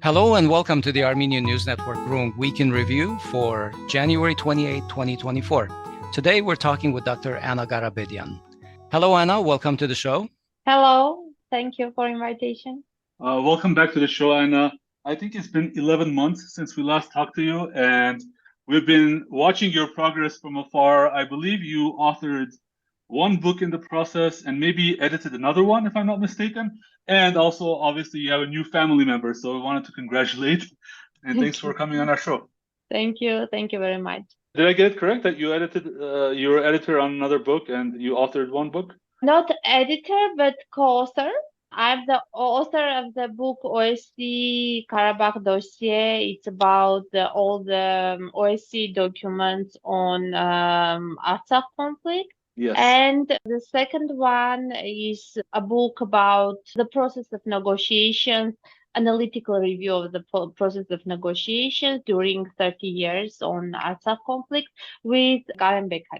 Hello and welcome to the Armenian News Network Groong Week in Review for January 28, 2024. Today we're talking with Dr. Anna Karapetyan. Hello, Anna. Welcome to the show. Hello. Thank you for invitation. Welcome back to the show, Anna. I think it's been 11 months since we last talked to you, and we've been watching your progress from afar. I believe you authored one book in the process and maybe edited another one, if I'm not mistaken. And also, obviously, you have a new family member, so we wanted to congratulate. And thanks for coming on our show. Thank you. Thank you very much. Did I get it correct that you you were editor on another book and you authored one book? Not editor, but co-author. I'm the author of the book OSCE Karabakh dossier. It's about all the OSCE documents on Artsakh conflict. Yes. And the second one is a book about the process of negotiations, analytical review of the process of negotiations during 30 years on Artsakh conflict with Karapetyan.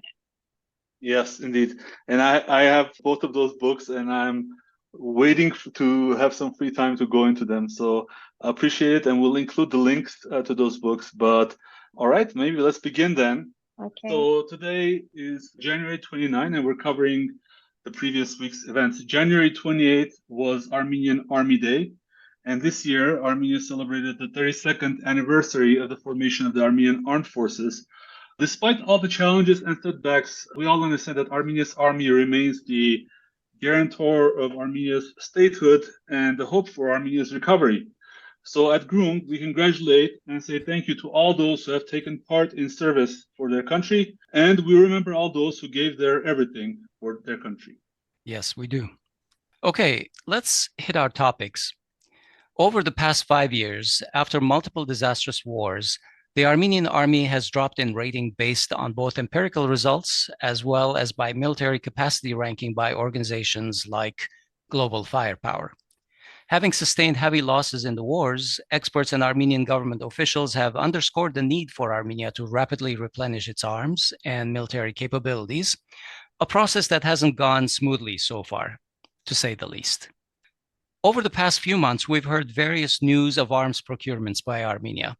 Yes, indeed. And I have both of those books, and I'm waiting to have some free time to go into them. So I appreciate it, and we'll include the links to those books. But all right, maybe let's begin then. Okay. So today is January 29, and we're covering the previous week's events. January 28th was Armenian Army Day, and this year Armenia celebrated the 32nd anniversary of the formation of the Armenian Armed Forces. Despite all the challenges and setbacks, we all understand that Armenia's army remains the guarantor of Armenia's statehood and the hope for Armenia's recovery. So at Groong, we congratulate and say thank you to all those who have taken part in service for their country, and we remember all those who gave their everything for their country. Yes, we do. Okay, let's hit our topics. Over the past 5 years, after multiple disastrous wars, the Armenian army has dropped in rating based on both empirical results as well as by military capacity ranking by organizations like Global Firepower. Having sustained heavy losses in the wars, experts and Armenian government officials have underscored the need for Armenia to rapidly replenish its arms and military capabilities, a process that hasn't gone smoothly so far, to say the least. Over the past few months, we've heard various news of arms procurements by Armenia.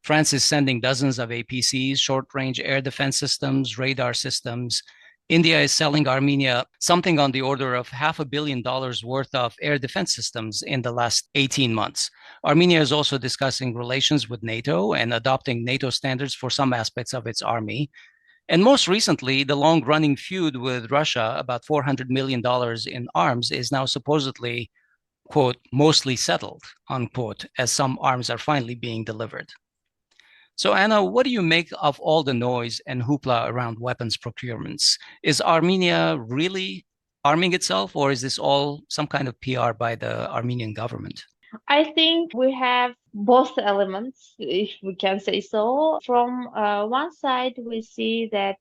France is sending dozens of APCs, short-range air defense systems, radar systems. India is selling Armenia something on the order of $500 million worth of air defense systems in the last 18 months. Armenia is also discussing relations with NATO and adopting NATO standards for some aspects of its army. And most recently, the long-running feud with Russia about $400 million in arms is now supposedly, quote, mostly settled, unquote, as some arms are finally being delivered. So, Anna, what do you make of all the noise and hoopla around weapons procurements? Is Armenia really arming itself, or is this all some kind of PR by the Armenian government? I think we have both elements, if we can say so. From one side, we see that,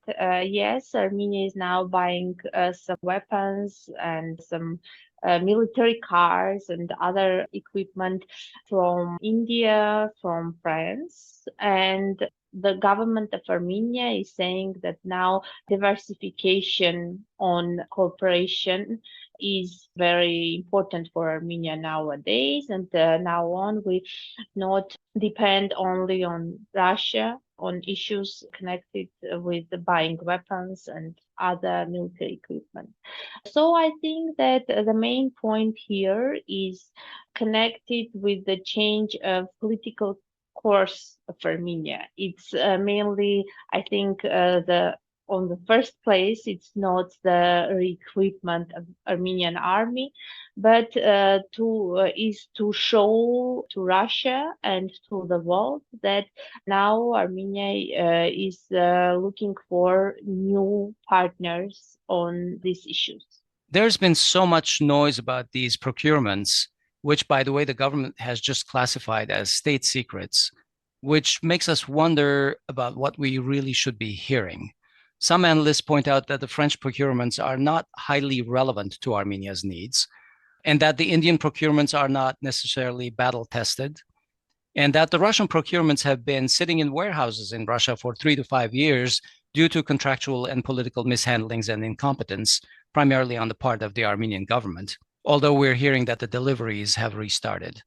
yes, Armenia is now buying some weapons and some military cars and other equipment from India, from France. And the government of Armenia is saying that now diversification on cooperation is very important for Armenia nowadays. And now on, we not depend only on Russia on issues connected with buying weapons and other military equipment. So I think that the main point here is connected with the change of political course of Armenia. It's mainly, I think, on the first place, it's not the re-equipment of Armenian army, but is to show to Russia and to the world that now Armenia is looking for new partners on these issues. There's been so much noise about these procurements, which, by the way, the government has just classified as state secrets, which makes us wonder about what we really should be hearing. Some analysts point out that the French procurements are not highly relevant to Armenia's needs, and that the Indian procurements are not necessarily battle-tested, and that the Russian procurements have been sitting in warehouses in Russia for 3 to 5 years due to contractual and political mishandlings and incompetence, primarily on the part of the Armenian government, although we're hearing that the deliveries have restarted.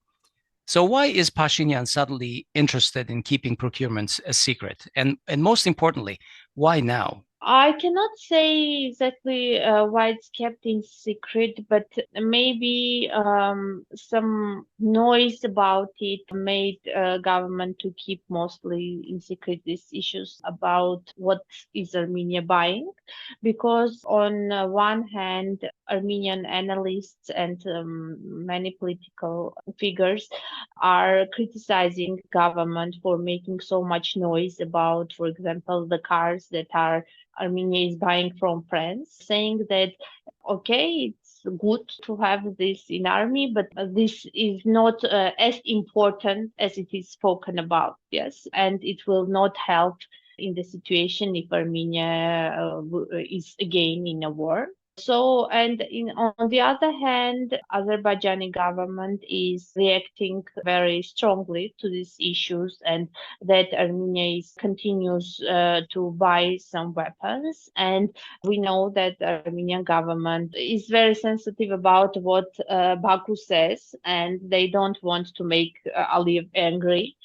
So why is Pashinyan suddenly interested in keeping procurements a secret? And most importantly, why now? I cannot say exactly why it's kept in secret, but maybe some noise about it made government to keep mostly in secret these issues about what is Armenia buying, because on one hand, Armenian analysts and many political figures are criticizing government for making so much noise about, for example, the cars that are Armenia is buying from France, saying that, okay, it's good to have this in army, but this is not as important as it is spoken about. Yes, and it will not help in the situation if Armenia is again in a war. So, and on the other hand, Azerbaijani government is reacting very strongly to these issues, and that Armenia continues to buy some weapons. And we know that the Armenian government is very sensitive about what Baku says, and they don't want to make Aliyev angry.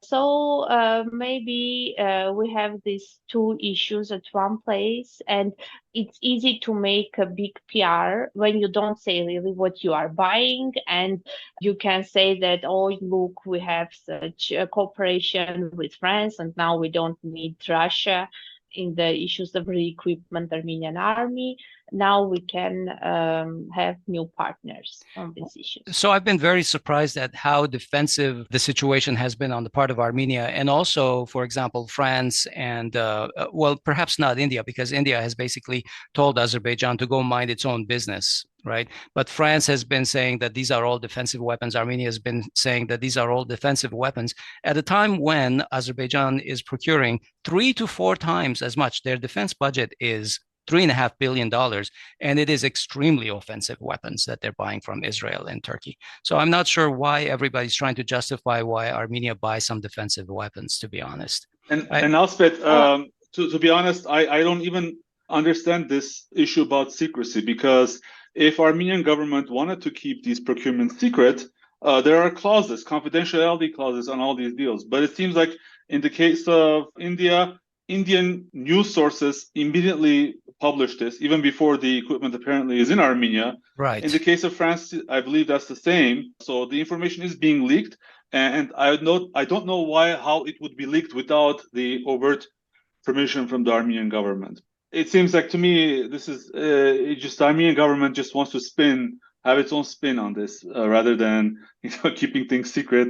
So maybe we have these two issues at one place, and it's easy to make a big PR when you don't say really what you are buying, and you can say that, oh, look, we have such a cooperation with France, and now we don't need Russia in the issues of re-equipment Armenian army. Now we can have new partners on these issues. So I've been very surprised at how defensive the situation has been on the part of Armenia, and also, for example, France and, well, perhaps not India, because India has basically told Azerbaijan to go mind its own business, right? But France has been saying that these are all defensive weapons. Armenia has been saying that these are all defensive weapons at a time when Azerbaijan is procuring 3 to 4 times as much. Their defense budget is $3.5 billion, and it is extremely offensive weapons that they're buying from Israel and Turkey. So I'm not sure why everybody's trying to justify why Armenia buys some defensive weapons, to be honest. And Asbed, to be honest, I don't even understand this issue about secrecy, because if Armenian government wanted to keep these procurements secret, there are clauses, confidentiality clauses on all these deals. But it seems like in the case of India, Indian news sources immediately publish this, even before the equipment apparently is in Armenia. Right. In the case of France, I believe that's the same. So the information is being leaked, and I don't know how it would be leaked without the overt permission from the Armenian government. It seems like to me this is just the Armenian government just wants to have its own spin on this, rather than keeping things secret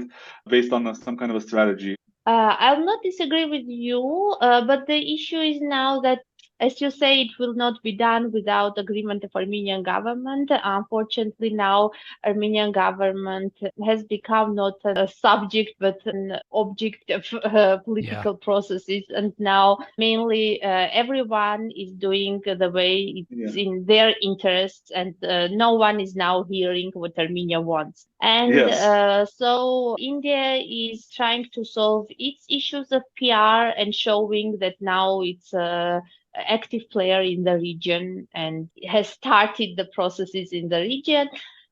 based on some kind of a strategy. I'll not disagree with you, but the issue is now that, as you say, it will not be done without agreement of Armenian government. Unfortunately, now Armenian government has become not a subject but an object of political processes, and now mainly everyone is doing the way it's in their interests, and no one is now hearing what Armenia wants. And so India is trying to solve its issues of PR and showing that now it's a active player in the region and has started the processes in the region.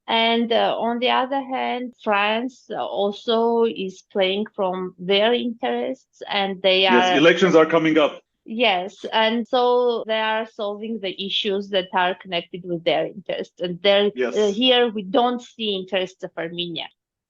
And on the other hand, France also is playing from their interests, and they are... Yes, elections are coming up. Yes, and so they are solving the issues that are connected with their interests. And here we don't see interests of Armenia.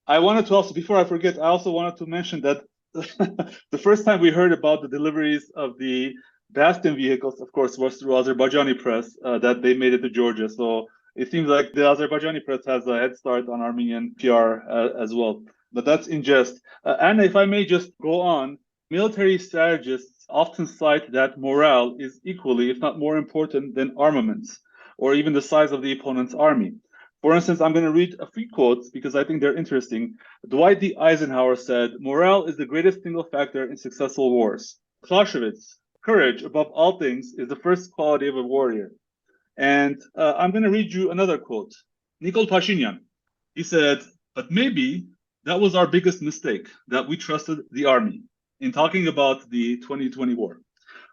I wanted to also, before I forget, I also wanted to mention that the first time we heard about the deliveries of the Bastion vehicles, of course, was through Azerbaijani press, that they made it to Georgia. So it seems like the Azerbaijani press has a head start on Armenian PR as well. But that's in jest. Anna, if I may just go on, military strategists often cite that morale is equally, if not more important than armaments, or even the size of the opponent's army. For instance, I'm going to read a few quotes because I think they're interesting. Dwight D. Eisenhower said, "Morale is the greatest single factor in successful wars." Clausewitz, "Courage, above all things, is the first quality of a warrior." And I'm going to read you another quote. Nikol Pashinyan, he said, "But maybe that was our biggest mistake, that we trusted the army," in talking about the 2020 war.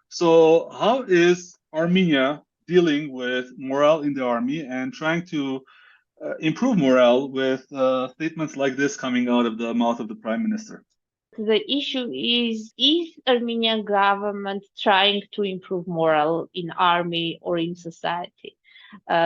So how is Armenia dealing with morale in the army and trying to improve morale with statements like this coming out of the mouth of the prime minister? The issue is Armenian government trying to improve morale in army or in society?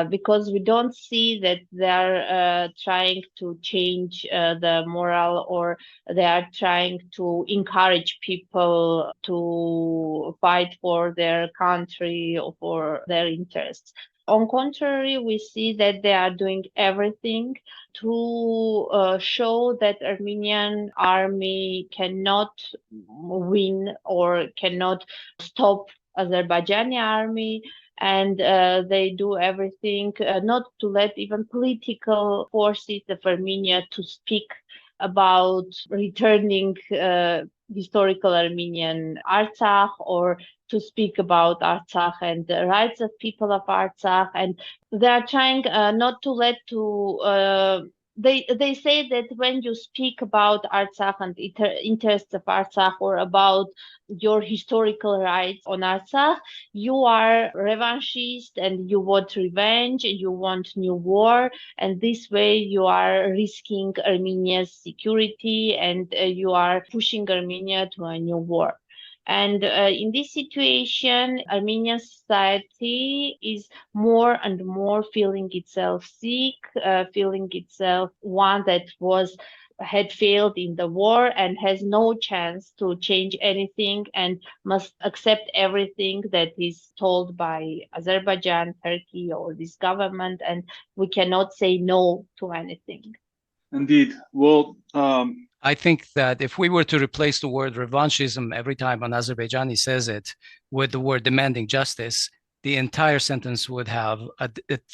Because we don't see that they are trying to change the morale, or they are trying to encourage people to fight for their country or for their interests. On contrary, we see that they are doing everything to show that Armenian army cannot win or cannot stop Azerbaijani army, and they do everything not to let even political forces of Armenia to speak about returning historical Armenian Artsakh, or to speak about Artsakh and the rights of people of Artsakh. And they are trying not to let to they say that when you speak about Artsakh and interests of Artsakh, or about your historical rights on Artsakh, you are revanchist and you want revenge and you want new war, and this way you are risking Armenia's security, and you are pushing Armenia to a new war. And in this situation, Armenian society is more and more feeling itself sick, feeling itself one that had failed in the war and has no chance to change anything, and must accept everything that is told by Azerbaijan, Turkey, or this government, and we cannot say no to anything. Indeed. Well, I think that if we were to replace the word revanchism every time an Azerbaijani says it with the word demanding justice, the entire sentence would have a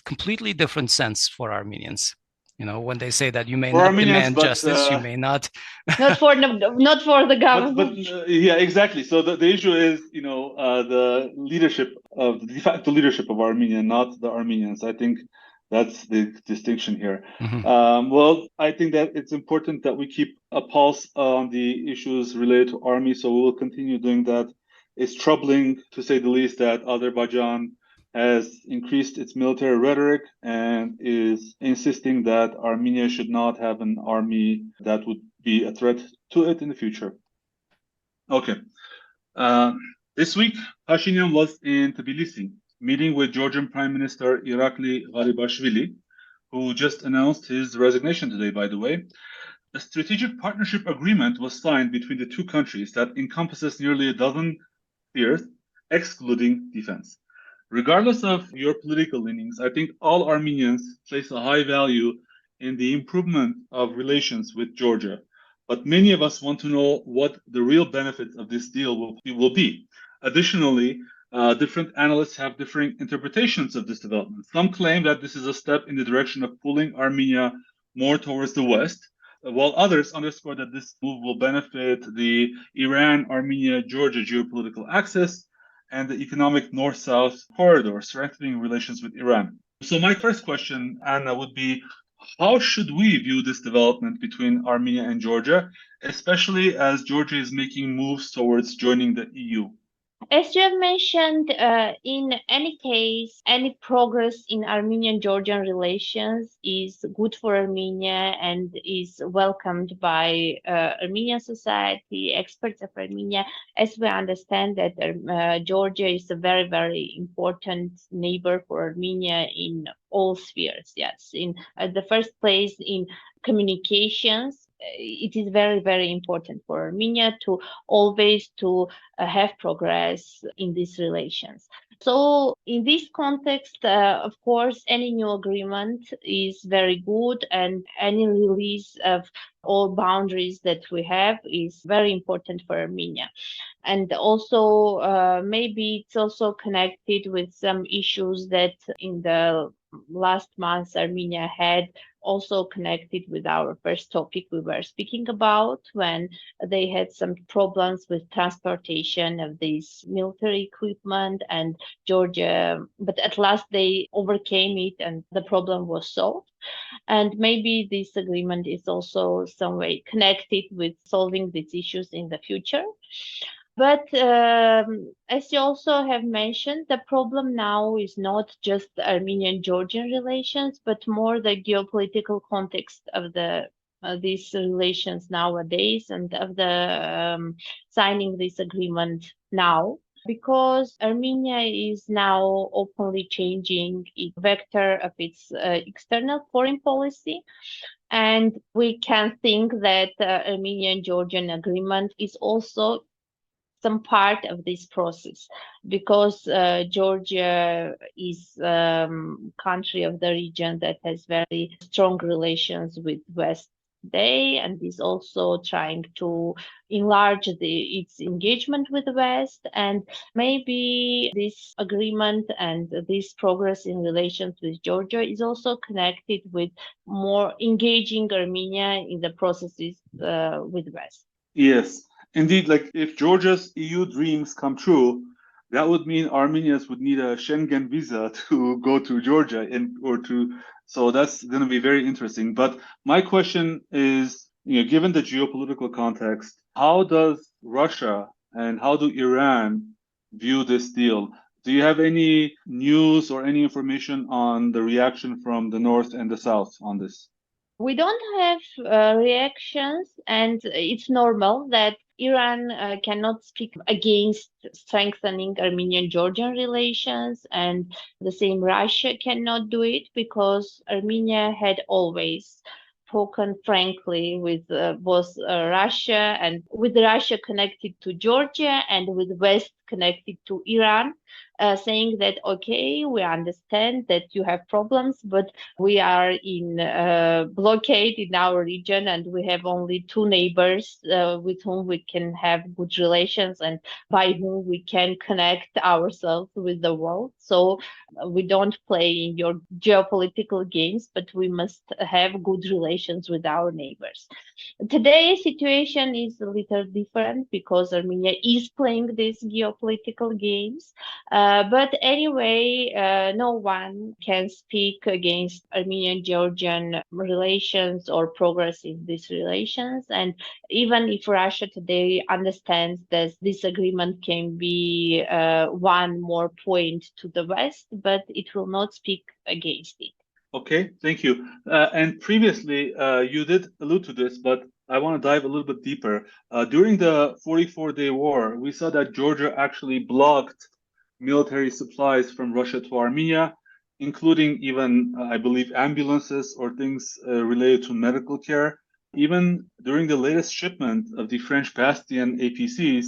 completely different sense for Armenians. You know, when they say that you may not demand justice, you may not. Not for the government. But yeah, exactly. So the issue is, the leadership of the de facto leadership of Armenia, not the Armenians. I think that's the distinction here. Mm-hmm. Well, I think that it's important that we keep a pulse on the issues related to army, so we will continue doing that. It's troubling, to say the least, that Azerbaijan has increased its military rhetoric and is insisting that Armenia should not have an army that would be a threat to it in the future. Okay. This week, Pashinyan was in Tbilisi, meeting with Georgian Prime Minister Irakli Garibashvili, who just announced his resignation today, by the way. A strategic partnership agreement was signed between the two countries that encompasses nearly a dozen spheres, excluding defense. Regardless of your political leanings, I think all Armenians place a high value in the improvement of relations with Georgia. But many of us want to know what the real benefits of this deal will be. Additionally, different analysts have differing interpretations of this development. Some claim that this is a step in the direction of pulling Armenia more towards the West, while others underscore that this move will benefit the Iran-Armenia-Georgia geopolitical axis and the economic north-south corridor, strengthening relations with Iran. So my first question, Anna, would be, how should we view this development between Armenia and Georgia, especially as Georgia is making moves towards joining the EU? As you have mentioned, in any case, any progress in Armenian-Georgian relations is good for Armenia and is welcomed by Armenian society, experts of Armenia, as we understand that Georgia is a very, very important neighbor for Armenia in all spheres. Yes, in the first place, in communications, it is very, very important for Armenia to always have progress in these relations. So in this context, of course, any new agreement is very good, and any release of all boundaries that we have is very important for Armenia. And also, maybe it's also connected with some issues that in the last months Armenia had, also connected with our first topic we were speaking about, when they had some problems with transportation of this military equipment and Georgia, but at last they overcame it and the problem was solved. And maybe this agreement is also some way connected with solving these issues in the future. But as you also have mentioned, the problem now is not just Armenian-Georgian relations, but more the geopolitical context of these relations nowadays and of the signing this agreement now. Because Armenia is now openly changing its vector of its external foreign policy, and we can think that the Armenian-Georgian agreement is also some part of this process, because Georgia is country of the region that has very strong relations with West today, and is also trying to enlarge its engagement with the West. And maybe this agreement and this progress in relations with Georgia is also connected with more engaging Armenia in the processes with West. Yes, indeed. Like if Georgia's EU dreams come true, that would mean Armenians would need a Schengen visa to go to Georgia so that's going to be very interesting. But my question is, given the geopolitical context, how does Russia and how do Iran view this deal? Do you have any news or any information on the reaction from the North and the South on this? We don't have reactions, and it's normal that Iran cannot speak against strengthening Armenian-Georgian relations, and the same Russia cannot do it, because Armenia had always spoken frankly with both Russia, and with Russia connected to Georgia and with West connected to Iran, saying that, okay, we understand that you have problems, but we are in blockade in our region, and we have only two neighbors with whom we can have good relations and by whom we can connect ourselves with the world. So we don't play in your geopolitical games, but we must have good relations with our neighbors. Today's situation is a little different because Armenia is playing these geopolitical games. But anyway, no one can speak against Armenian-Georgian relations or progress in these relations. And even if Russia today understands that this agreement can be one more point to the West, but it will not speak against it. Okay, thank you. And previously, you did allude to this, but I want to dive a little bit deeper. During the 44-day war, we saw that Georgia actually blocked military supplies from Russia to Armenia, including even, I believe, ambulances or things related to medical care. Even during the latest shipment of the French Bastion APCs,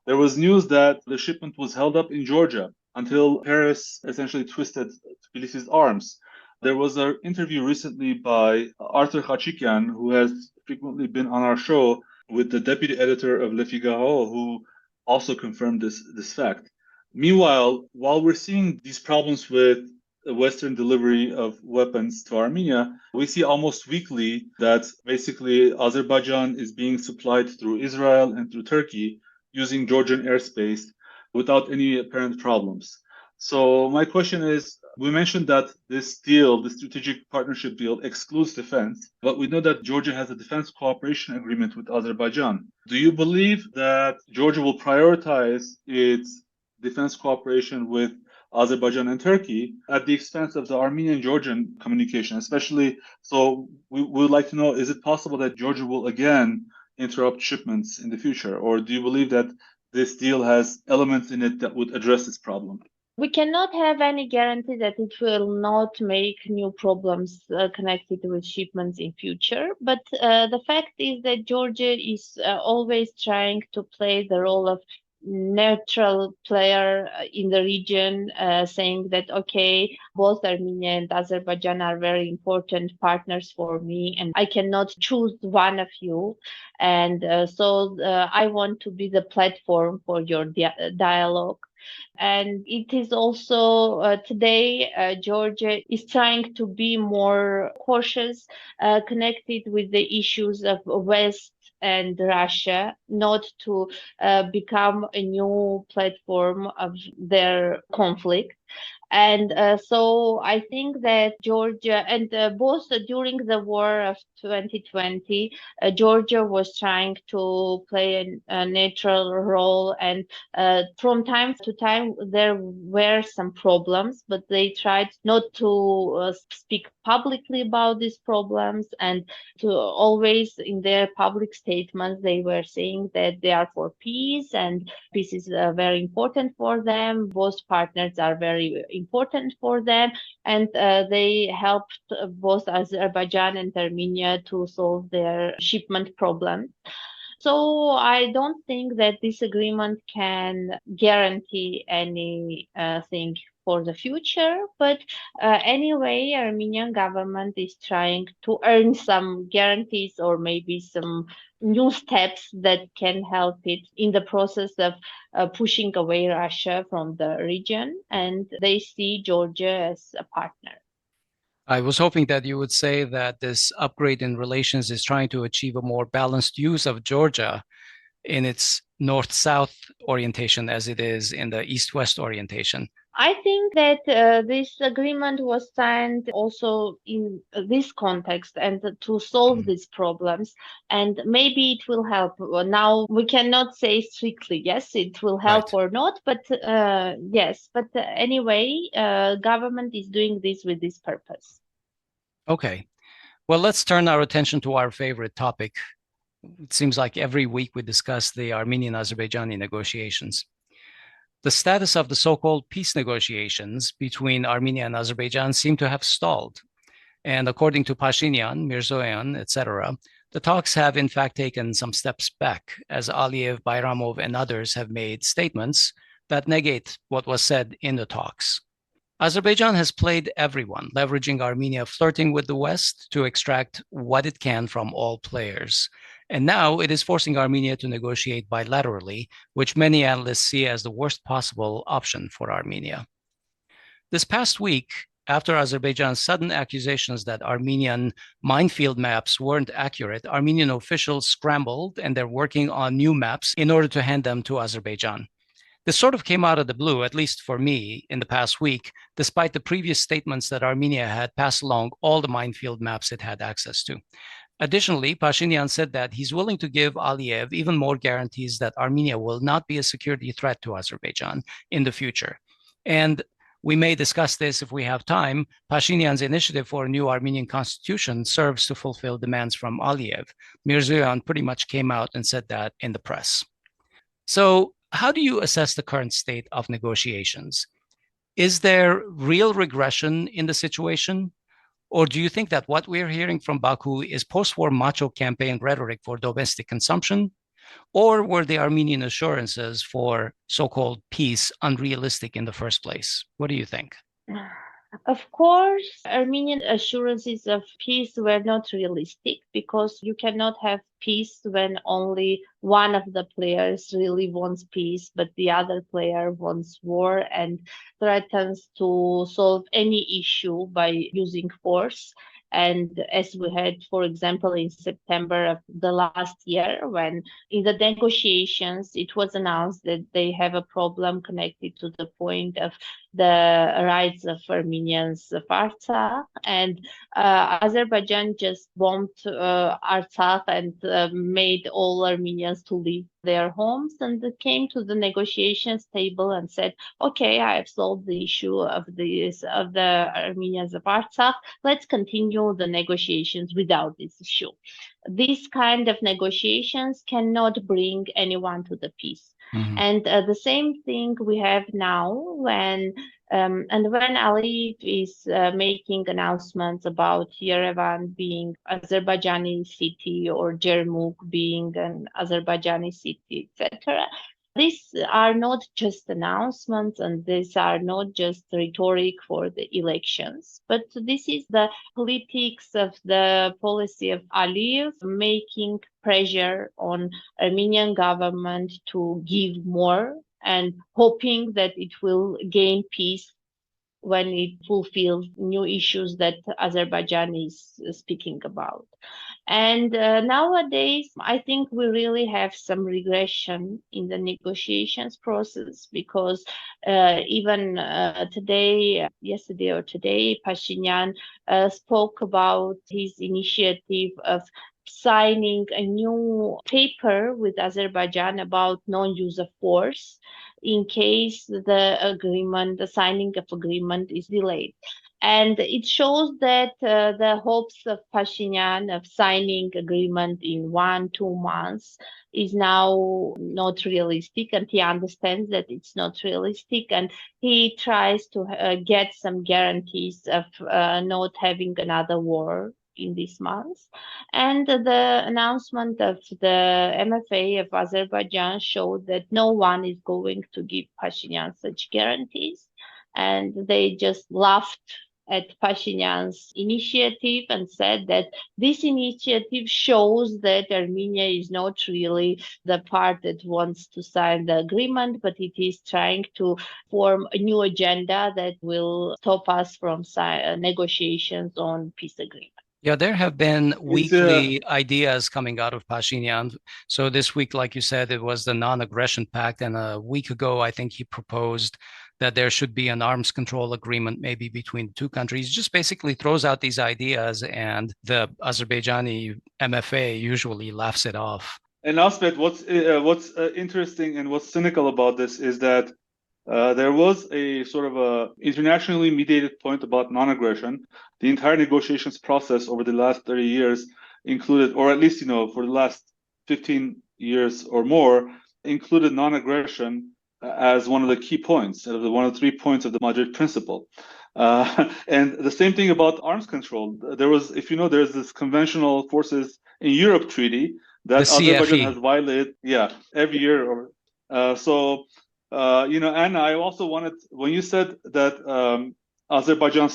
there was news that the shipment was held up in Georgia until Paris essentially twisted Tbilisi's arms. There was an interview recently by Artsakh, who has frequently been on our show, with the deputy editor of Le Figaro, who also confirmed this fact. Meanwhile, while we're seeing these problems with the Western delivery of weapons to Armenia, we see almost weekly that basically Azerbaijan is being supplied through Israel and through Turkey using Georgian airspace without any apparent problems. So my question is, we mentioned that this deal, the strategic partnership deal, excludes defense, but we know that Georgia has a defense cooperation agreement with Azerbaijan. Do you believe that Georgia will prioritize its defense cooperation with Azerbaijan and Turkey at the expense of the Armenian-Georgian communication, especially? So we would like to know, is it possible that Georgia will again interrupt shipments in the future, or do you believe that this deal has elements in it that would address this problem? We cannot have any guarantee that it will not make new problems connected with shipments in future. But the fact is that Georgia is always trying to play the role of neutral player in the region, saying that, okay, both Armenia and Azerbaijan are very important partners for me, and I cannot choose one of you. And so I want to be the platform for your dialogue. And it is also today, Georgia is trying to be more cautious, connected with the issues of West and Russia, not to become a new platform of their conflict. And so I think that Georgia, and both during the war of 2020, Georgia was trying to play a neutral role. And from time to time, there were some problems, but they tried not to speak publicly about these problems, and to always in their public statements, they were saying that they are for peace, and peace is very important for them. Both partners are very important for them, and they helped both Azerbaijan and Armenia to solve their shipment problem. So I don't think that this agreement can guarantee anything for the future, but anyway, Armenian government is trying to earn some guarantees or maybe some new steps that can help it in the process of pushing away Russia from the region, and they see Georgia as a partner. I was hoping that you would say that this upgrade in relations is trying to achieve a more balanced use of Georgia in its north-south orientation as it is in the east-west orientation. I think that this agreement was signed also in this context and to solve these problems, and maybe it will help. Now we cannot say strictly yes, it will help or not, but yes. But anyway, government is doing this with this purpose. Okay. Well, let's turn our attention to our favorite topic. It seems like every week we discuss the Armenian-Azerbaijani negotiations. The status of the so-called peace negotiations between Armenia and Azerbaijan seem to have stalled. And according to Pashinyan, Mirzoyan, etc., the talks have in fact taken some steps back, as Aliyev, Bayramov, and others have made statements that negate what was said in the talks. Azerbaijan has played everyone, leveraging Armenia flirting with the West to extract what it can from all players. And now it is forcing Armenia to negotiate bilaterally, which many analysts see as the worst possible option for Armenia. This past week, after Azerbaijan's sudden accusations that Armenian minefield maps weren't accurate, Armenian officials scrambled and they're working on new maps in order to hand them to Azerbaijan. This sort of came out of the blue, at least for me, in the past week, despite the previous statements that Armenia had passed along all the minefield maps it had access to. Additionally, Pashinyan said that he's willing to give Aliyev even more guarantees that Armenia will not be a security threat to Azerbaijan in the future. And we may discuss this if we have time. Pashinyan's initiative for a new Armenian constitution serves to fulfill demands from Aliyev. Mirzoyan pretty much came out and said that in the press. So how do you assess the current state of negotiations? Is there real regression in the situation? Or do you think that what we're hearing from Baku is post-war macho campaign rhetoric for domestic consumption? Or were the Armenian assurances for so-called peace unrealistic in the first place? What do you think? Of course, Armenian assurances of peace were not realistic, because you cannot have peace when only one of the players really wants peace, but the other player wants war and threatens to solve any issue by using force. And as we had, for example, in September of the last year, when in the negotiations, it was announced that they have a problem connected to the point of the rights of Armenians of Artsakh, and Azerbaijan just bombed Artsakh and made all Armenians to leave their homes, and they came to the negotiations table and said, okay, I have solved the issue of the Armenians of Artsakh. Let's continue the negotiations without this issue. This kind of negotiations cannot bring anyone to the peace. Mm-hmm. And the same thing we have now when Aliyev is making announcements about Yerevan being Azerbaijani city or Jermuk being an Azerbaijani city, etc. These are not just announcements, and these are not just rhetoric for the elections, but this is the politics of the policy of Aliyev, making pressure on Armenian government to give more and hoping that it will gain peace when it fulfills new issues that Azerbaijan is speaking about. And nowadays, I think we really have some regression in the negotiations process because even today, yesterday or today, Pashinyan spoke about his initiative of signing a new paper with Azerbaijan about non-use of force in case the signing of agreement is delayed. And it shows that the hopes of Pashinyan of signing agreement in 1-2 months is now not realistic, and he understands that it's not realistic, and he tries to get some guarantees of not having another war in these months. And the announcement of the MFA of Azerbaijan showed that no one is going to give Pashinyan such guarantees, and they just laughed at Pashinyan's initiative and said that this initiative shows that Armenia is not really the part that wants to sign the agreement, but it is trying to form a new agenda that will stop us from negotiations on peace agreement. Yeah, there have been It's weekly ideas coming out of Pashinyan. So this week, like you said, it was the non-aggression pact. And a week ago, I think he proposed that there should be an arms control agreement maybe between the two countries. Just basically throws out these ideas, and the Azerbaijani MFA usually laughs it off. And Asbed, what's interesting and what's cynical about this is that there was a sort of a internationally mediated point about non-aggression. The entire negotiations process over the last 30 years included, or at least, for the last 15 years or more, included non-aggression as one of the key points, one of the 3 points of the Madrid Principle. And the same thing about arms control. There was, if you know, there's this conventional forces in Europe treaty that Azerbaijan has violated, every year. Anna, I also wanted, when you said that Azerbaijan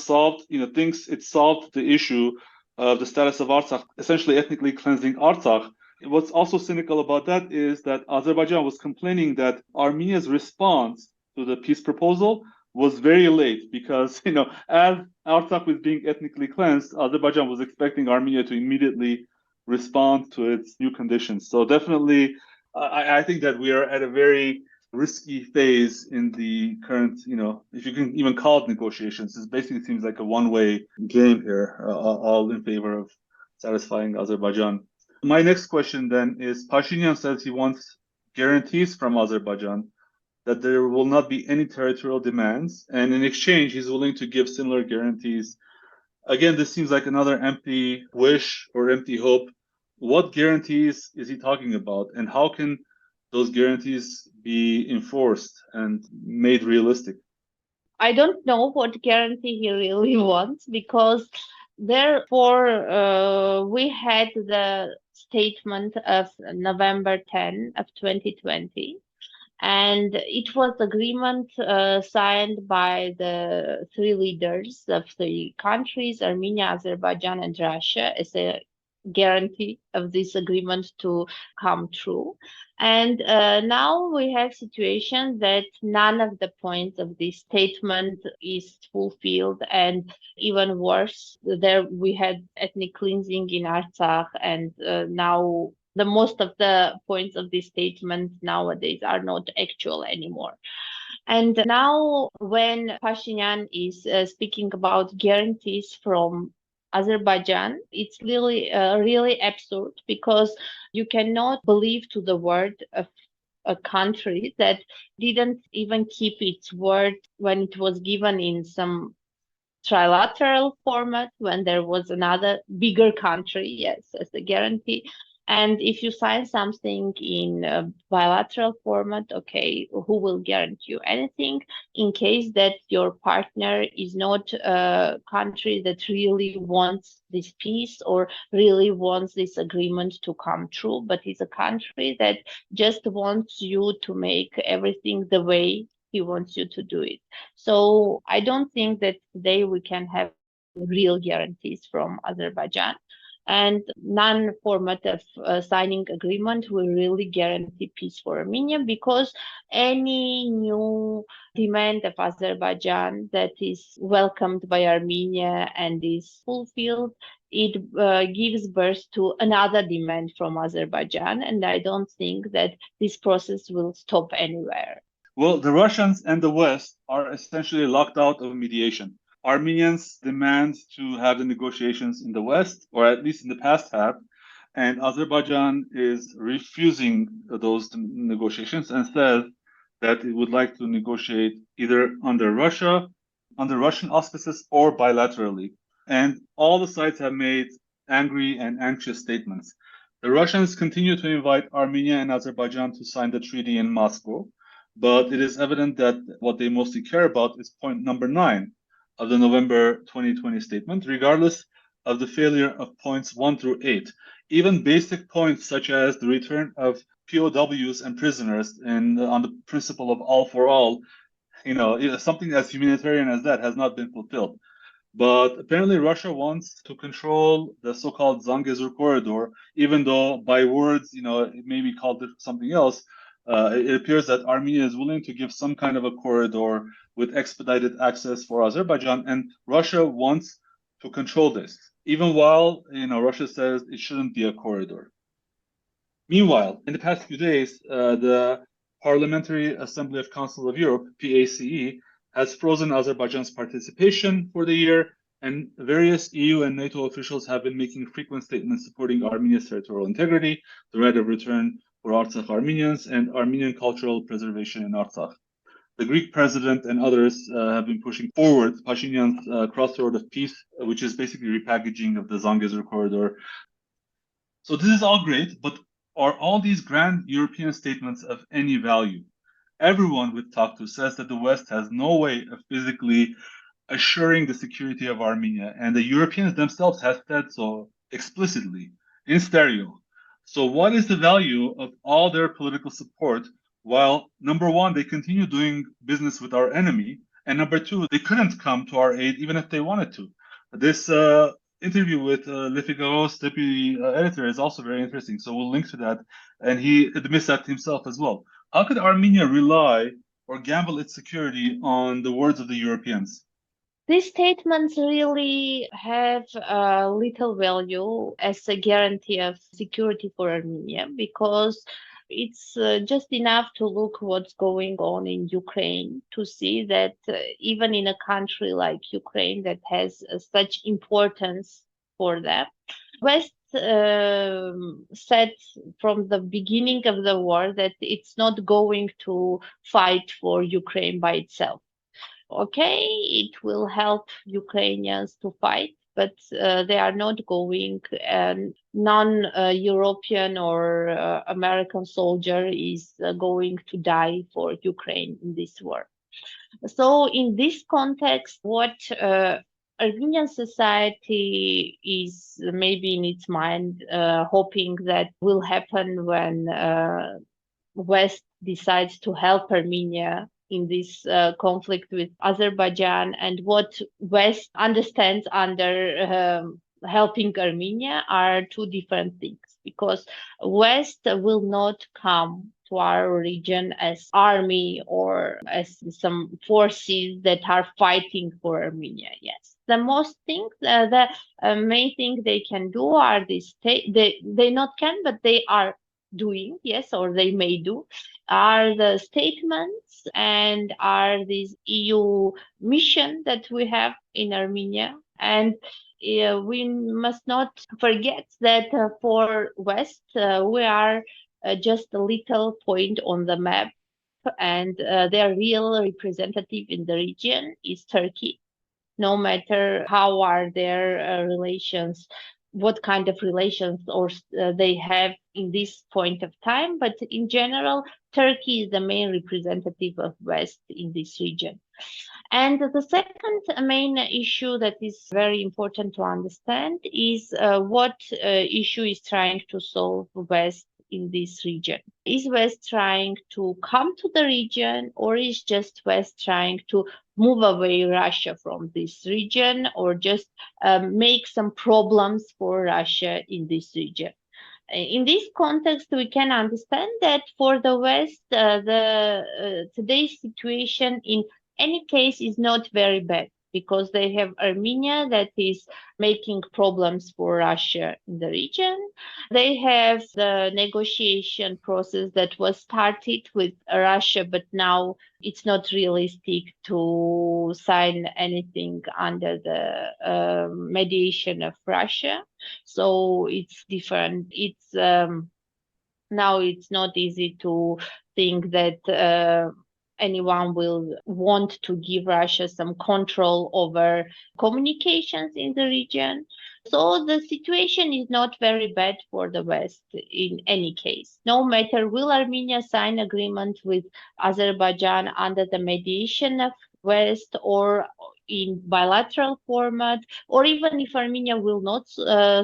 thinks it solved the issue of the status of Artsakh, essentially ethnically cleansing Artsakh. What's also cynical about that is that Azerbaijan was complaining that Armenia's response to the peace proposal was very late because, as Artsakh was being ethnically cleansed, Azerbaijan was expecting Armenia to immediately respond to its new conditions. So definitely, I think that we are at a very risky phase in the current, if you can even call it negotiations. It basically seems like a one-way game here, all in favor of satisfying Azerbaijan. My next question then is, Pashinyan says he wants guarantees from Azerbaijan that there will not be any territorial demands, and in exchange, he's willing to give similar guarantees. Again, this seems like another empty wish or empty hope. What guarantees is he talking about, and how can those guarantees be enforced and made realistic? I don't know what guarantee he really wants, because therefore we had the statement of November 10 of 2020, and it was agreement signed by the 3 leaders of the countries, Armenia, Azerbaijan, and Russia, as a guarantee of this agreement to come true. And now we have situation that none of the points of this statement is fulfilled, and even worse, there we had ethnic cleansing in Artsakh, and now the most of the points of this statement nowadays are not actual anymore. And now when Pashinyan is speaking about guarantees from Azerbaijan, it's really absurd, because you cannot believe to the word of a country that didn't even keep its word when it was given in some trilateral format, when there was another bigger country, yes, as a guarantee. And if you sign something in a bilateral format, okay, who will guarantee you anything in case that your partner is not a country that really wants this peace or really wants this agreement to come true, but is a country that just wants you to make everything the way he wants you to do it. So I don't think that today we can have real guarantees from Azerbaijan. And non-format of signing agreement will really guarantee peace for Armenia, because any new demand of Azerbaijan that is welcomed by Armenia and is fulfilled, it gives birth to another demand from Azerbaijan. And I don't think that this process will stop anywhere. Well, the Russians and the West are essentially locked out of mediation. Armenians demand to have the negotiations in the West, or at least in the past have, and Azerbaijan is refusing those negotiations and says that it would like to negotiate either under Russian auspices, or bilaterally. And all the sides have made angry and anxious statements. The Russians continue to invite Armenia and Azerbaijan to sign the treaty in Moscow, but it is evident that what they mostly care about is point number 9 of the November 2020 statement, regardless of the failure of points 1 through 8. Even basic points such as the return of POWs and prisoners and on the principle of all for all, something as humanitarian as that has not been fulfilled. But apparently Russia wants to control the so-called Zangezur corridor, even though by words, it may be called something else. It appears that Armenia is willing to give some kind of a corridor with expedited access for Azerbaijan, and Russia wants to control this, even while Russia says it shouldn't be a corridor. Meanwhile, in the past few days, the Parliamentary Assembly of Council of Europe, PACE, has frozen Azerbaijan's participation for the year, and various EU and NATO officials have been making frequent statements supporting Armenia's territorial integrity, the right of return for Artsakh Armenians, and Armenian cultural preservation in Artsakh. The Greek president and others have been pushing forward Pashinyan's crossroad of peace, which is basically repackaging of the Zangezur corridor. So this is all great, but are all these grand European statements of any value? Everyone we've talked to says that the West has no way of physically assuring the security of Armenia, and the Europeans themselves have said so explicitly in stereo. So what is the value of all their political support while, number one, they continue doing business with our enemy, and number two, they couldn't come to our aid even if they wanted to? This interview with Le Figaro's deputy editor is also very interesting, so we'll link to that, and he admits that himself as well. How could Armenia rely or gamble its security on the words of the Europeans? These statements really have little value as a guarantee of security for Armenia, because it's just enough to look what's going on in Ukraine to see that even in a country like Ukraine that has such importance for them, West said from the beginning of the war that it's not going to fight for Ukraine by itself. Okay, it will help Ukrainians to fight, but they are not going, non-European or American soldier is going to die for Ukraine in this war. So in this context, what Armenian society is maybe in its mind hoping that will happen when West decides to help Armenia in this conflict with Azerbaijan, and what West understands under helping Armenia are two different things, because West will not come to our region as army or as some forces that are fighting for Armenia. Yes, the most thing, the main thing they can do are this. They not can, but they are doing, yes, or they may do, are the statements and are these EU mission that we have in Armenia. And we must not forget that for West, we are just a little point on the map, and their real representative in the region is Turkey. No matter how are their relations, what kind of relations or they have in this point of time, but in general, Turkey is the main representative of West in this region. And the second main issue that is very important to understand is what issue is trying to solve West in this region? Is West trying to come to the region, or is just West trying to move away Russia from this region, or just make some problems for Russia in this region? In this context, we can understand that for the West, today's situation in any case is not very bad, because they have Armenia that is making problems for Russia in the region. They have the negotiation process that was started with Russia, but now it's not realistic to sign anything under the mediation of Russia. So it's different. It's now it's not easy to think that anyone will want to give Russia some control over communications in the region. So the situation is not very bad for the West in any case. No matter will Armenia sign agreement with Azerbaijan under the mediation of West or in bilateral format, or even if Armenia will not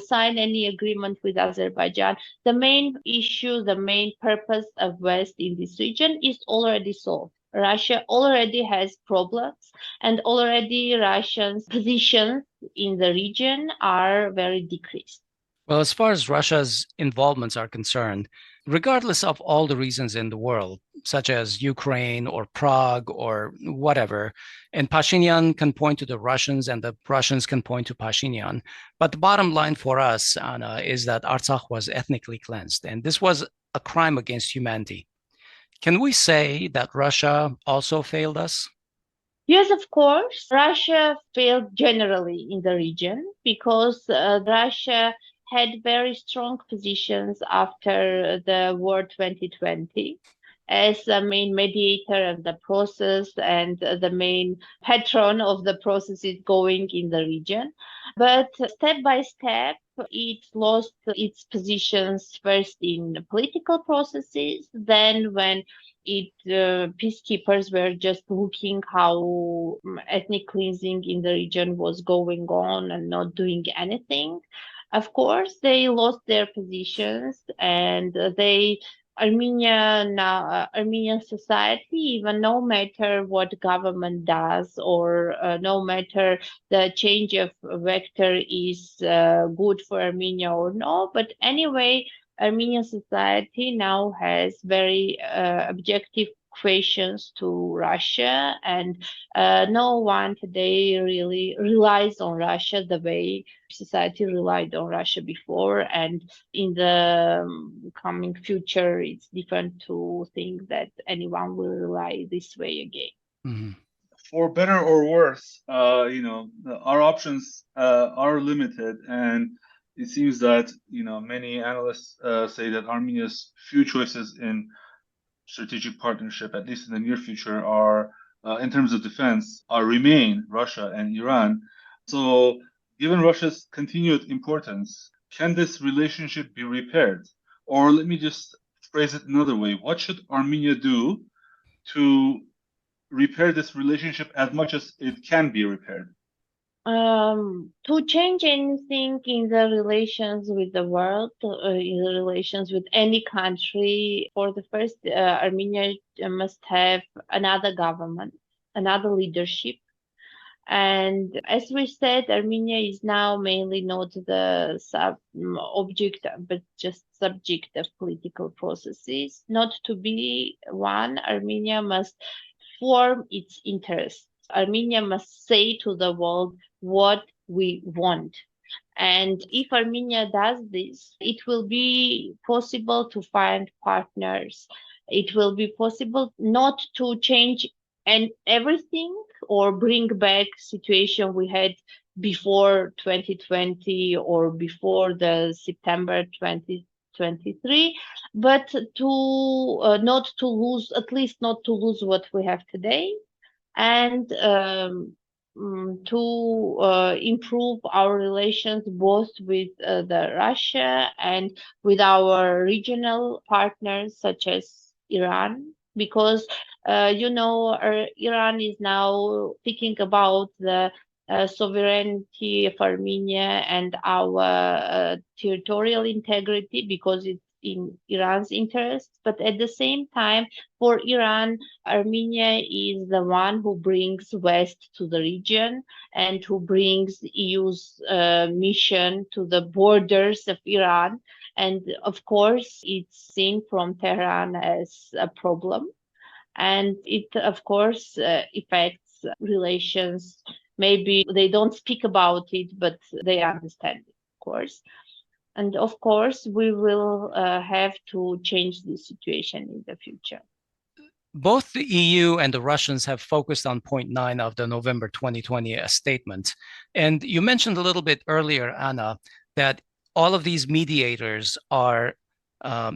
sign any agreement with Azerbaijan, the main issue, the main purpose of West in this region is already solved. Russia already has problems, and already Russia's positions in the region are very decreased. Well, as far as Russia's involvements are concerned, regardless of all the reasons in the world, such as Ukraine or Prague or whatever, and Pashinyan can point to the Russians and the Russians can point to Pashinyan. But the bottom line for us, Anna, is that Artsakh was ethnically cleansed, and this was a crime against humanity. Can we say that Russia also failed us? Yes, of course. Russia failed generally in the region because Russia had very strong positions after the war 2020 as the main mediator of the process and the main patron of the processes going in the region. But step by step, it lost its positions first in political processes, then when peacekeepers were just looking how ethnic cleansing in the region was going on and not doing anything. Of course, they lost their positions, and Armenian society, even no matter what government does or no matter the change of vector is good for Armenia or no, but anyway, Armenian society now has very objective questions to Russia, and no one today really relies on Russia the way society relied on Russia before. And in the coming future, it's different to think that anyone will rely this way again. Mm-hmm. For better or worse, our options are limited, and it seems that many analysts say that Armenia's few choices in strategic partnership, at least in the near future, are in terms of defense, remain Russia and Iran. So, given Russia's continued importance, can this relationship be repaired? Or let me just phrase it another way: what should Armenia do to repair this relationship as much as it can be repaired? To change anything in the relations with the world, in the relations with any country, for the first, Armenia must have another government, another leadership. And as we said, Armenia is now mainly not the object, but just subject of political processes. Not to be one, Armenia must form its interests. Armenia must say to the world what we want. And if Armenia does this, it will be possible to find partners. It will be possible not to change everything or bring back situation we had before 2020 or before the September 2023, but to not to lose, at least not to lose what we have today, and to improve our relations both with the Russia and with our regional partners such as Iran, because Iran is now thinking about the sovereignty of Armenia and our territorial integrity, because it's in Iran's interests. But at the same time, for Iran, Armenia is the one who brings West to the region and who brings EU's mission to the borders of Iran. And of course, it's seen from Tehran as a problem. And it, of course, affects relations. Maybe they don't speak about it, but they understand it, of course. And of course, we will have to change the situation in the future. Both the EU and the Russians have focused on point 9 of the November 2020 statement. And you mentioned a little bit earlier, Anna, that all of these mediators are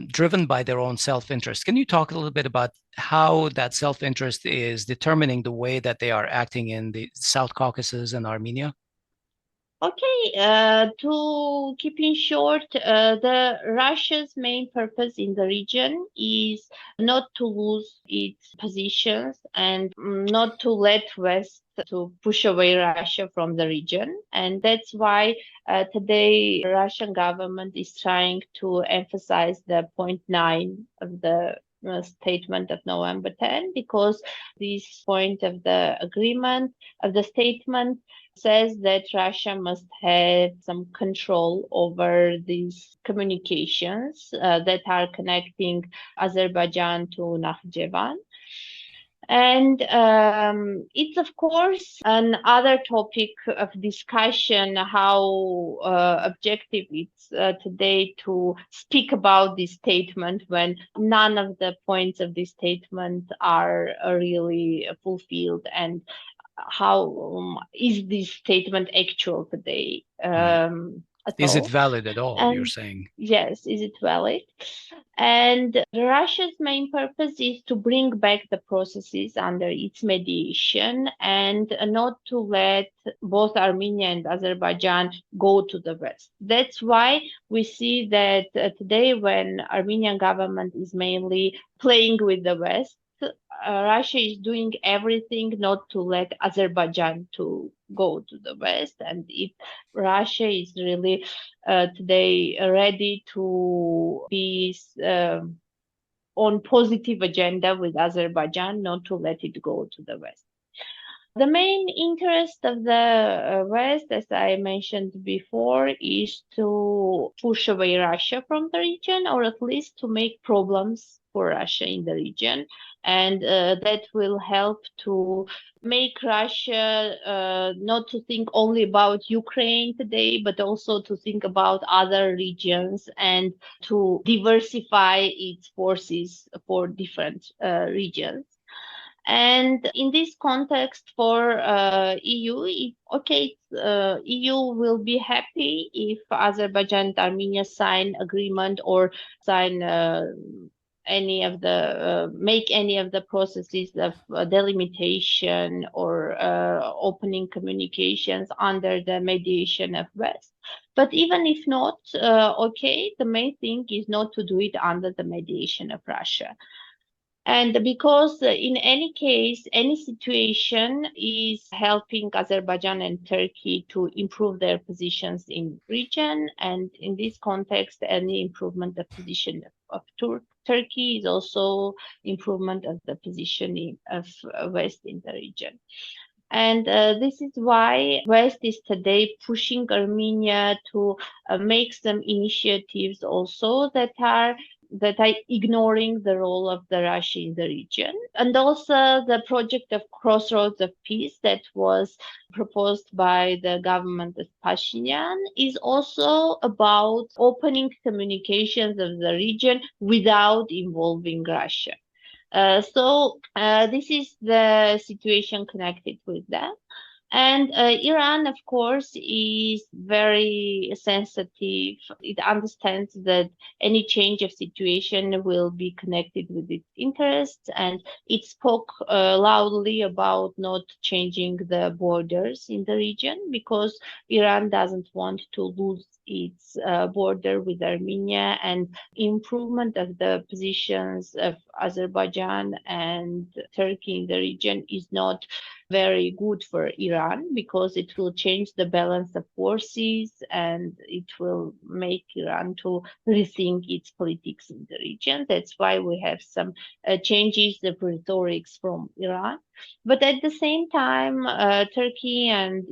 driven by their own self-interest. Can you talk a little bit about how that self-interest is determining the way that they are acting in the South Caucasus and Armenia? Okay, to keep in short, the Russia's main purpose in the region is not to lose its positions and not to let West to push away Russia from the region. And that's why today Russian government is trying to emphasize the point 9 of the statement of November 10, because this point of the agreement, of the statement, says that Russia must have some control over these communications that are connecting Azerbaijan to Nakhchivan. And it's, of course, another topic of discussion how objective it's today to speak about this statement when none of the points of this statement are really fulfilled, and how is this statement actual today? Is it valid at all, And you're saying? yes, is it valid? And Russia's main purpose is to bring back the processes under its mediation and not to let both Armenia and Azerbaijan go to the West. That's why we see that today, when Armenian government is mainly playing with the West, Russia is doing everything not to let Azerbaijan to go to the West, and Russia is really today ready to be on positive agenda with Azerbaijan, not to let it go to the West. The main interest of the West, as I mentioned before, is to push away Russia from the region, or at least to make problems for Russia in the region. And that will help to make Russia not to think only about Ukraine today, but also to think about other regions and to diversify its forces for different regions. And in this context, for EU, EU will be happy if Azerbaijan and Armenia sign agreement or sign any of the make any of the processes of delimitation or opening communications under the mediation of West. But even if not, the main thing is not to do it under the mediation of Russia. And because in any case, any situation is helping Azerbaijan and Turkey to improve their positions in region. And in this context, any improvement of position of Turkey is also improvement of the position of West in the region. And this is why West is today pushing Armenia to make some initiatives also that are ignoring the role of the Russia in the region. And also the project of Crossroads of Peace that was proposed by the government of Pashinyan is also about opening communications of the region without involving Russia. So this is the situation connected with that. And Iran, of course, is very sensitive. It understands that any change of situation will be connected with its interests, and it spoke loudly about not changing the borders in the region, because Iran doesn't want to lose its border with Armenia, and improvement of the positions of Azerbaijan and Turkey in the region is not very good for Iran because it will change the balance of forces and it will make Iran to rethink its politics in the region. That's why we have some changes of rhetorics from Iran. But at the same time, Turkey and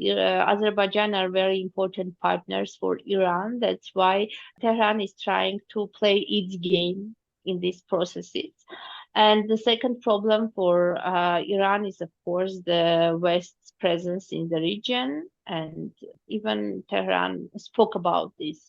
Azerbaijan are very important partners for Iran. That's why Tehran is trying to play its game in these processes. And the second problem for Iran is, of course, the West's presence in the region. And even Tehran spoke about this.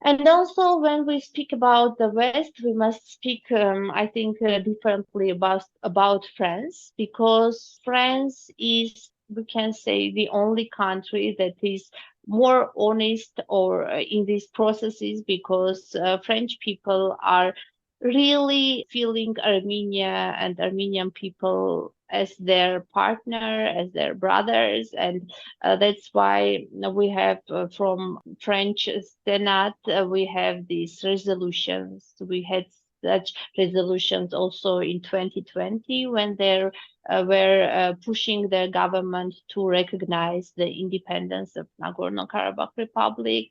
And also, when we speak about the West, we must speak, I think, differently about France, because France is, we can say, the only country that is more honest or in these processes, because French people are really feeling Armenia and Armenian people as their partner, as their brothers, and that's why we have from French Senate, we have these resolutions. We had such resolutions also in 2020 when they were pushing their government to recognize the independence of Nagorno-Karabakh Republic.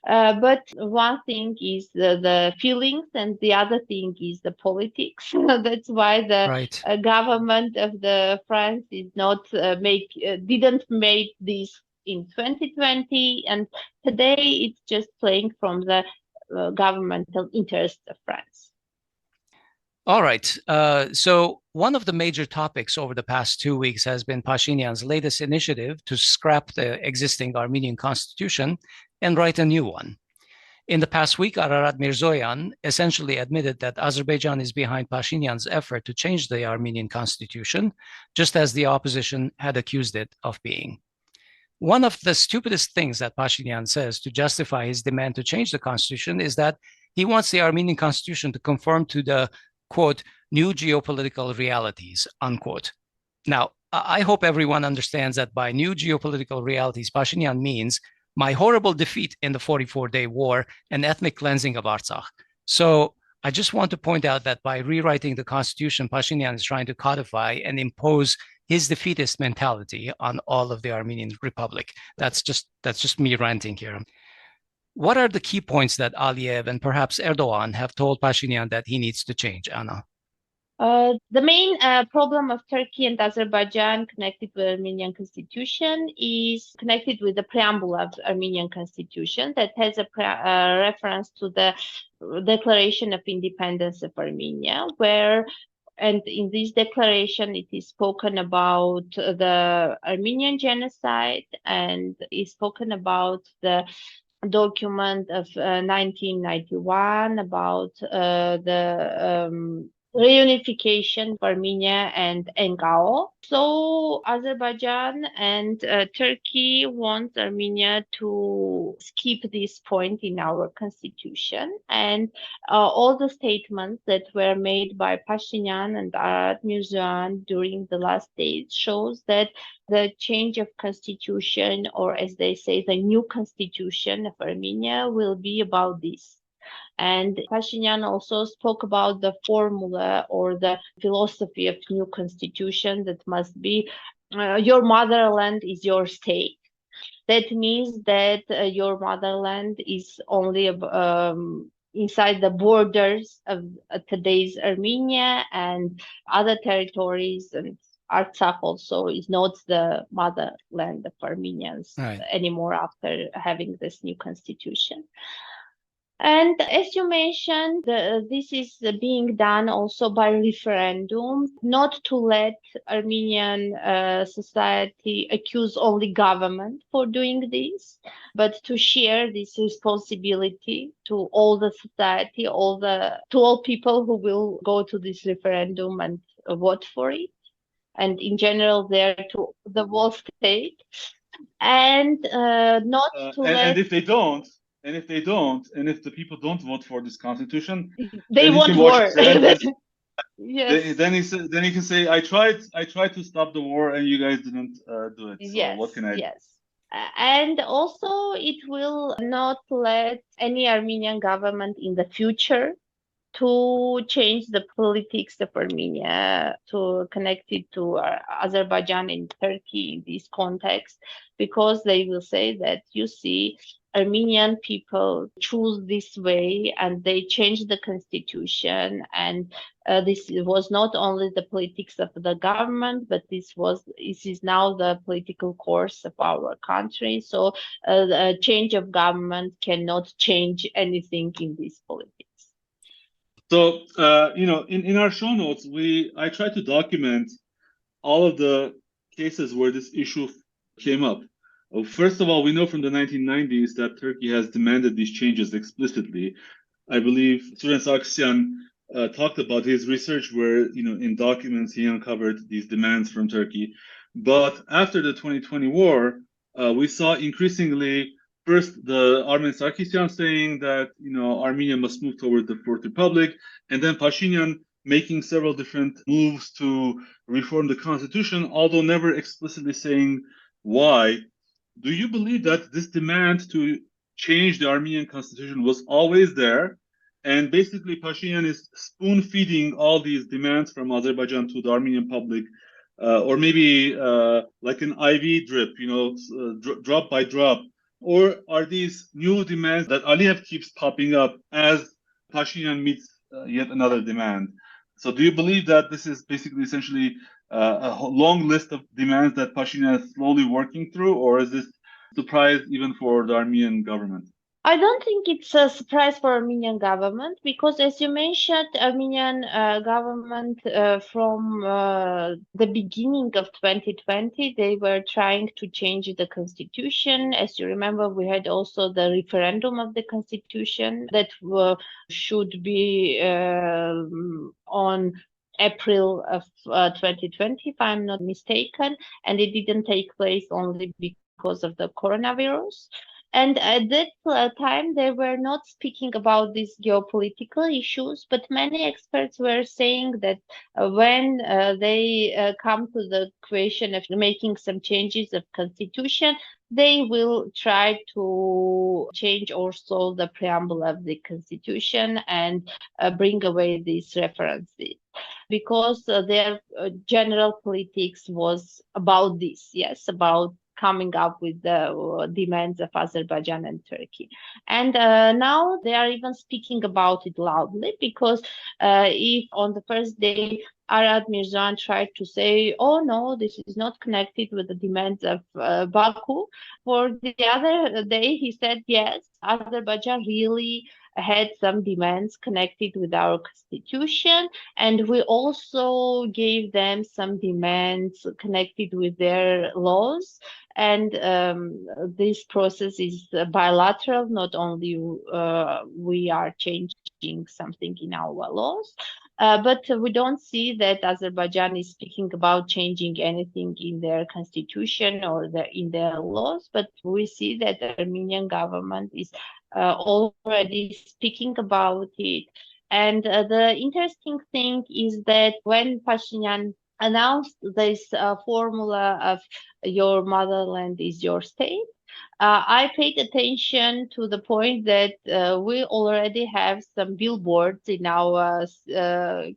But one thing is the feelings, and the other thing is the politics. That's why the Right. government of the France is not didn't make this in 2020, and today it's just playing from the governmental interests of France. All right. So one of the major topics over the past 2 weeks has been Pashinyan's latest initiative to scrap the existing Armenian constitution and write a new one. In the past week, Ararat Mirzoyan essentially admitted that Azerbaijan is behind Pashinyan's effort to change the Armenian constitution, just as the opposition had accused it of being. One of the stupidest things that Pashinyan says to justify his demand to change the constitution is that he wants the Armenian constitution to conform to the, quote, new geopolitical realities, unquote. Now, I hope everyone understands that by new geopolitical realities, Pashinyan means my horrible defeat in the 44-day war and ethnic cleansing of Artsakh. So I just want to point out that by rewriting the constitution, Pashinyan is trying to codify and impose his defeatist mentality on all of the Armenian Republic. That's just me ranting here. What are the key points that Aliyev and perhaps Erdogan have told Pashinyan that he needs to change, Anna? The main problem of Turkey and Azerbaijan connected with Armenian constitution is connected with the preamble of Armenian constitution that has a reference to the Declaration of Independence of Armenia, and in this declaration it is spoken about the Armenian genocide and is spoken about the document of 1991 about the reunification of Armenia and Engao. So Azerbaijan and Turkey want Armenia to skip this point in our constitution, and all the statements that were made by Pashinyan and Ararat Mirzoyan during the last days shows that the change of constitution, or as they say, the new constitution of Armenia, will be about this. And Pashinyan also spoke about the formula or the philosophy of new constitution that must be your motherland is your state. That means that your motherland is only inside the borders of today's Armenia, and other territories, and Artsakh also is not the motherland of Armenians anymore after having this new constitution. And as you mentioned, this is being done also by referendum, not to let Armenian society accuse only government for doing this, but to share this responsibility to all the society, to all people who will go to this referendum and vote for it, and in general there to the whole state, and not to let. And if they don't. And if the people don't vote for this constitution, they want war. Yes. Then he can say, I tried to stop the war and you guys didn't do it. So yes, what can I do? Yes. And also it will not let any Armenian government in the future to change the politics of Armenia, to connect it to Azerbaijan and Turkey in this context, because they will say that, you see, Armenian people choose this way and they changed the constitution, and this was not only the politics of the government, but this is now the political course of our country. So a change of government cannot change anything in this politics. So, in our show notes, I tried to document all of the cases where this issue came up. First of all, we know from the 1990s that Turkey has demanded these changes explicitly. I believe Suren Sargsyan talked about his research where, in documents he uncovered these demands from Turkey. But after the 2020 war, we saw increasingly first the Armen Sargsyan saying that, Armenia must move toward the Fourth Republic, and then Pashinyan making several different moves to reform the constitution, although never explicitly saying why. Do you believe that this demand to change the Armenian constitution was always there? And basically, Pashinyan is spoon feeding all these demands from Azerbaijan to the Armenian public, or maybe like an IV drip, drop by drop. Or are these new demands that Aliyev keeps popping up as Pashinyan meets yet another demand? So do you believe that this is basically essentially a long list of demands that Pashinyan is slowly working through, or is this a surprise even for the Armenian government? I don't think it's a surprise for Armenian government because, as you mentioned, Armenian government from the beginning of 2020, they were trying to change the constitution. As you remember, we had also the referendum of the constitution that should be on April of 2020, if I'm not mistaken, and it didn't take place only because of the coronavirus. And at that time, they were not speaking about these geopolitical issues, but many experts were saying that when they come to the question of making some changes of constitution, they will try to change also the preamble of the constitution and bring away these references, because their general politics was about this, yes, about coming up with the demands of Azerbaijan and Turkey. And now they are even speaking about it loudly, because if on the first day Arad Mirzoyan tried to say, oh no, this is not connected with the demands of Baku, for the other day he said, yes, Azerbaijan really had some demands connected with our constitution, and we also gave them some demands connected with their laws. And this process is bilateral, not only we are changing something in our laws, but we don't see that Azerbaijan is speaking about changing anything in their constitution or in their laws, but we see that the Armenian government is already speaking about it. And the interesting thing is that when Pashinyan announced this formula of your motherland is your state, I paid attention to the point that we already have some billboards in our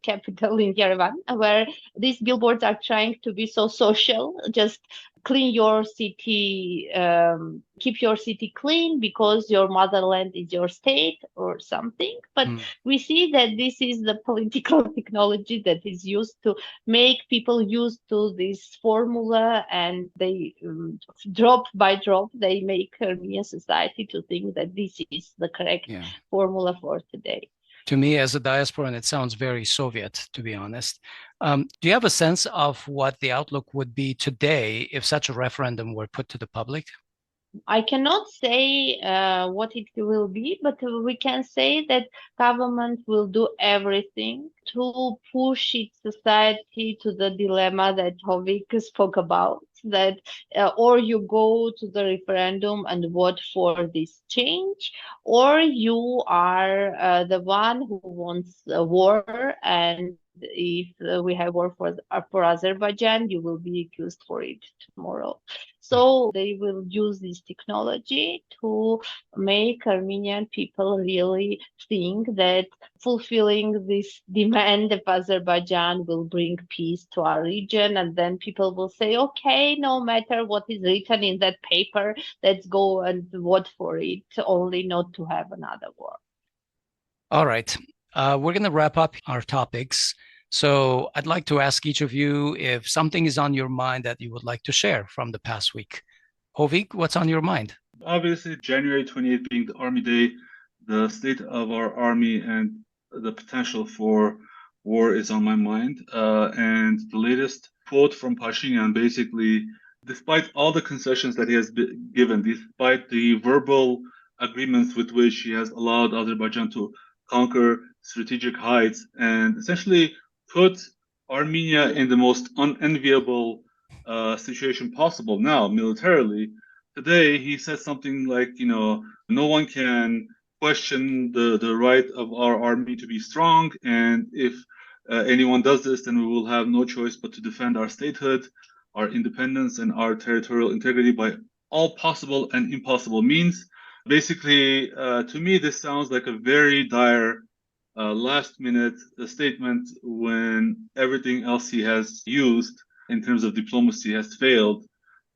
capital in Yerevan, where these billboards are trying to be so social, just clean your city, keep your city clean because your motherland is your state or something. But we see that this is the political technology that is used to make people used to this formula, and they drop by drop, they make Armenian society to think that this is the correct formula for today. To me, as a diasporan, it sounds very Soviet, to be honest. Do you have a sense of what the outlook would be today if such a referendum were put to the public? I cannot say what it will be, but we can say that government will do everything to push its society to the dilemma that Hovik spoke about, that or you go to the referendum and vote for this change, or you are the one who wants a war and if we have war for Azerbaijan, you will be accused for it tomorrow. So they will use this technology to make Armenian people really think that fulfilling this demand of Azerbaijan will bring peace to our region. And then people will say, okay, no matter what is written in that paper, let's go and vote for it, only not to have another war. All right. We're going to wrap up our topics. So I'd like to ask each of you if something is on your mind that you would like to share from the past week. Hovik, what's on your mind? Obviously, January 28th being the Army Day, the state of our army and the potential for war is on my mind. And the latest quote from Pashinyan, basically, despite all the concessions that he has given, despite the verbal agreements with which he has allowed Azerbaijan to conquer strategic heights and essentially put Armenia in the most unenviable situation possible now militarily. Today, he said something like, no one can question the right of our army to be strong. And if anyone does this, then we will have no choice but to defend our statehood, our independence, and our territorial integrity by all possible and impossible means. Basically, to me, this sounds like a very dire last-minute statement when everything else he has used in terms of diplomacy has failed.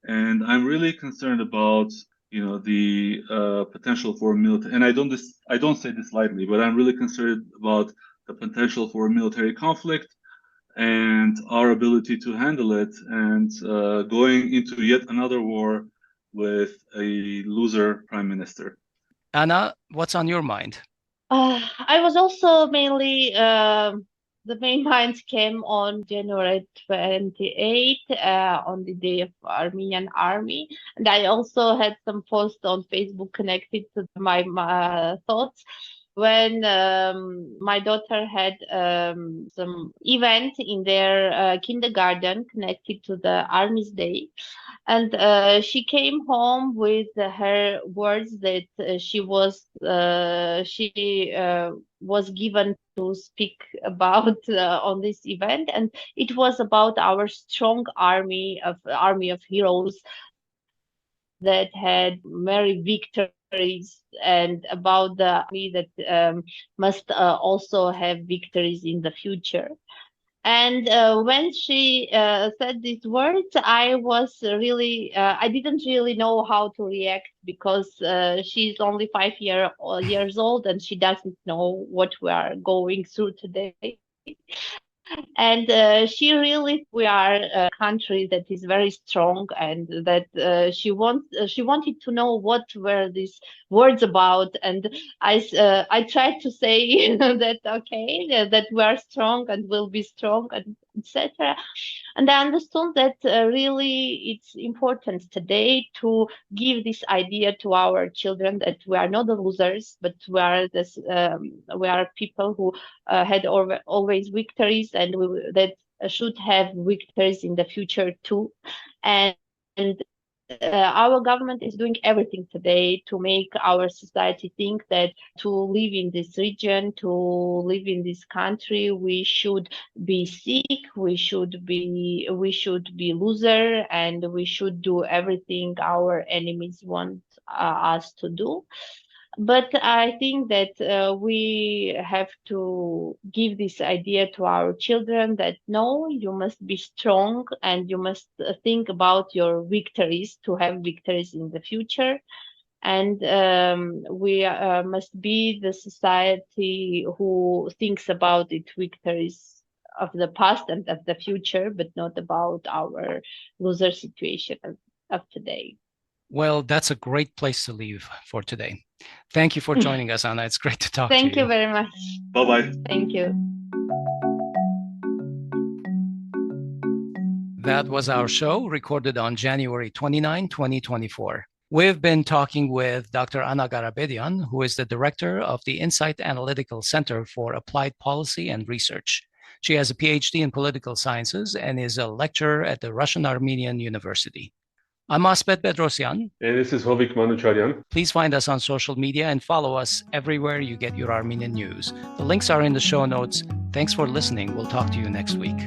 And I'm really concerned about, the potential for military. And I don't say this lightly, but I'm really concerned about the potential for military conflict and our ability to handle it, and going into yet another war with a loser prime minister. Anna, what's on your mind? I was also mainly, the main points came on January 28th, on the day of Armenian Army. And I also had some posts on Facebook connected to my thoughts when my daughter had some event in their kindergarten connected to the Army's Day. And she came home with her words that she was given to speak about on this event, and it was about our strong army of heroes that had many victories, and about the army that must also have victories in the future. And when she said these words, I was really, I didn't really know how to react, because she's only 5 years old and she doesn't know what we are going through today. And she really, we are a country that is very strong, and that she wanted to know what were these words about. And I tried to say that okay, that we are strong and will be strong, and etc. And I understood that really it's important today to give this idea to our children that we are not the losers, but we are people who had always victories, and that should have victories in the future too. And our government is doing everything today to make our society think that to live in this region, to live in this country, we should be sick, we should be loser, and we should do everything our enemies want us to do. But I think that we have to give this idea to our children that no, you must be strong, and you must think about your victories to have victories in the future. And we must be the society who thinks about its victories of the past and of the future, but not about our loser situation of today. Well, that's a great place to leave for today. Thank you for joining us, Anna. It's great to talk to you. Thank you very much. Bye-bye. Thank you. That was our show, recorded on January 29, 2024. We've been talking with Dr. Anna Karapetyan, who is the director of the Insight Analytical Center for Applied Policy and Research. She has a PhD in political sciences and is a lecturer at the Russian Armenian University. I'm Asbed Bedrossian. And this is Hovik Manucharyan. Please find us on social media and follow us everywhere you get your Armenian news. The links are in the show notes. Thanks for listening. We'll talk to you next week.